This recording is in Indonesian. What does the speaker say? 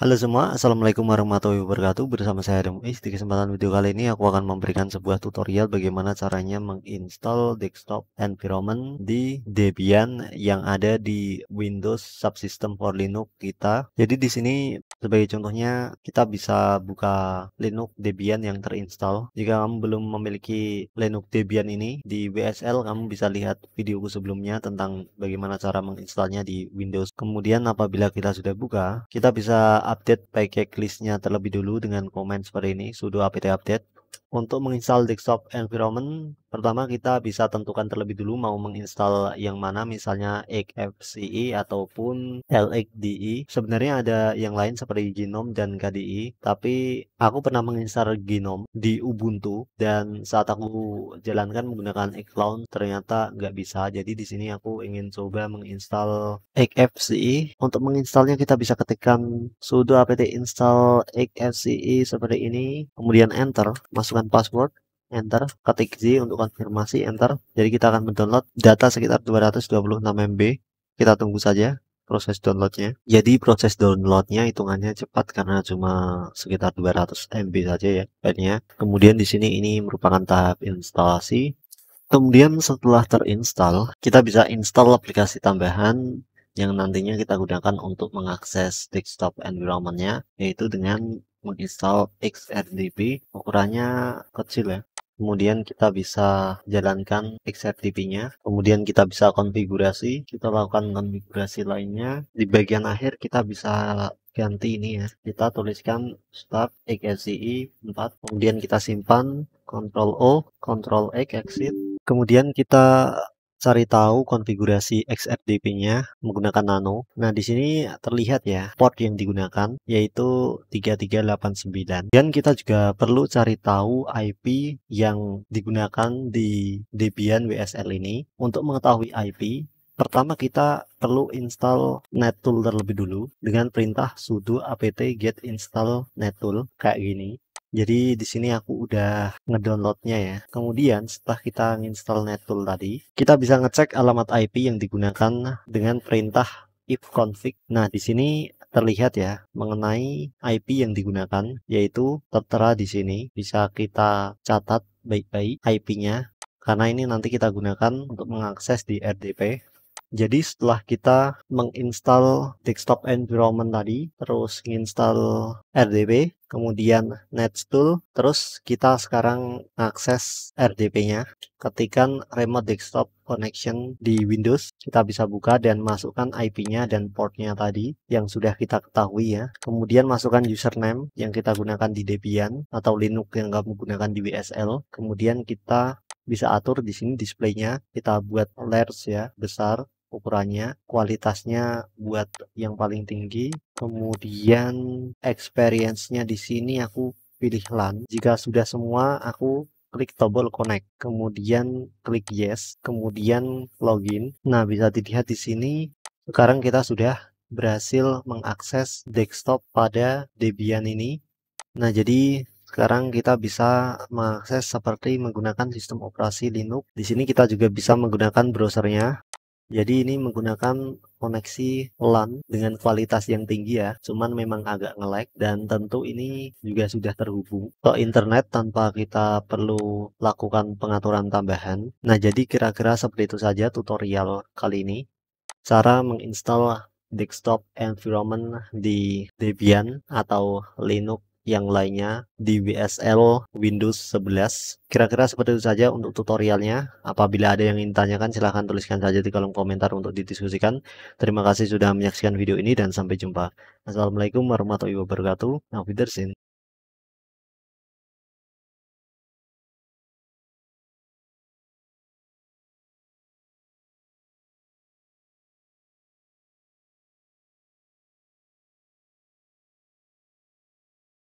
Halo semua, Assalamualaikum warahmatullahi wabarakatuh. Bersama saya Adam Uis. Di kesempatan video kali ini aku akan memberikan sebuah tutorial bagaimana caranya menginstal desktop environment di Debian yang ada di Windows Subsystem for Linux kita. Jadi di sini sebagai contohnya kita bisa buka Linux Debian yang terinstall. Jika kamu belum memiliki Linux Debian ini di WSL, kamu bisa lihat videoku sebelumnya tentang bagaimana cara menginstalnya di Windows. Kemudian apabila kita sudah buka, kita bisa update package listnya terlebih dulu dengan komen seperti ini, sudo apt update. Untuk menginstal desktop environment, pertama kita bisa tentukan terlebih dulu mau menginstal yang mana, misalnya XFCE ataupun LXDE. Sebenarnya ada yang lain seperti Gnome dan KDE, tapi aku pernah menginstal Gnome di Ubuntu dan saat aku jalankan menggunakan Xlaunch ternyata nggak bisa. Jadi di sini aku ingin coba menginstal XFCE. Untuk menginstalnya kita bisa ketikkan sudo apt install XFCE seperti ini, kemudian enter, masukkan password, enter, ketik Z untuk konfirmasi, enter. Jadi kita akan mendownload data sekitar 226 MB. Kita tunggu saja proses downloadnya. Jadi proses downloadnya hitungannya cepat karena cuma sekitar 200 MB saja ya filenya. Kemudian di sini ini merupakan tahap instalasi. Kemudian setelah terinstall, kita bisa install aplikasi tambahan yang nantinya kita gunakan untuk mengakses desktop environment-nya, yaitu dengan menginstal XFDP. Ukurannya kecil ya. Kemudian kita bisa jalankan XFDP-nya. Kemudian kita bisa konfigurasi. Kita lakukan konfigurasi lainnya. Di bagian akhir kita bisa ganti ini ya. Kita tuliskan start XFCE 4. Kemudian kita simpan. Ctrl O, Ctrl X, exit. Kemudian kita cari tahu konfigurasi XFDP-nya menggunakan nano. Nah, di sini terlihat ya port yang digunakan yaitu 3389. Dan kita juga perlu cari tahu IP yang digunakan di Debian WSL ini. Untuk mengetahui IP, pertama kita perlu install nettool terlebih dulu dengan perintah sudo apt get install nettool kayak gini. Jadi di sini aku udah ngedownloadnya ya. Kemudian setelah kita install nettool tadi, kita bisa ngecek alamat IP yang digunakan dengan perintah ifconfig. Nah, di sini terlihat ya mengenai IP yang digunakan, yaitu tertera di sini. Bisa kita catat baik-baik IP-nya karena ini nanti kita gunakan untuk mengakses di RDP. Jadi setelah kita menginstal desktop environment tadi, terus menginstal RDP, kemudian netstool, terus kita sekarang akses RDP-nya, ketikkan remote desktop connection di Windows, kita bisa buka dan masukkan IP-nya dan portnya tadi yang sudah kita ketahui ya. Kemudian masukkan username yang kita gunakan di Debian atau Linux yang kamu gunakan di WSL. Kemudian kita bisa atur di sini displaynya, kita buat large ya, besar ukurannya, kualitasnya buat yang paling tinggi. Kemudian experience-nya di sini aku pilih LAN. Jika sudah semua, aku klik tombol connect, kemudian klik yes, kemudian login. Nah, bisa dilihat di sini sekarang kita sudah berhasil mengakses desktop pada Debian ini. Nah, jadi sekarang kita bisa mengakses seperti menggunakan sistem operasi Linux. Di sini kita juga bisa menggunakan browsernya. Jadi ini menggunakan koneksi LAN dengan kualitas yang tinggi ya, cuman memang agak nge-lag dan tentu ini juga sudah terhubung ke internet tanpa kita perlu lakukan pengaturan tambahan. Nah, jadi kira-kira seperti itu saja tutorial kali ini. Cara menginstal desktop environment di Debian atau Linux yang lainnya di WSL Windows 11. Kira-kira seperti itu saja untuk tutorialnya. Apabila ada yang ingin tanyakan, silahkan tuliskan saja di kolom komentar untuk didiskusikan. Terima kasih sudah menyaksikan video ini dan sampai jumpa. Assalamualaikum warahmatullahi wabarakatuh. Auf Wiedersehen.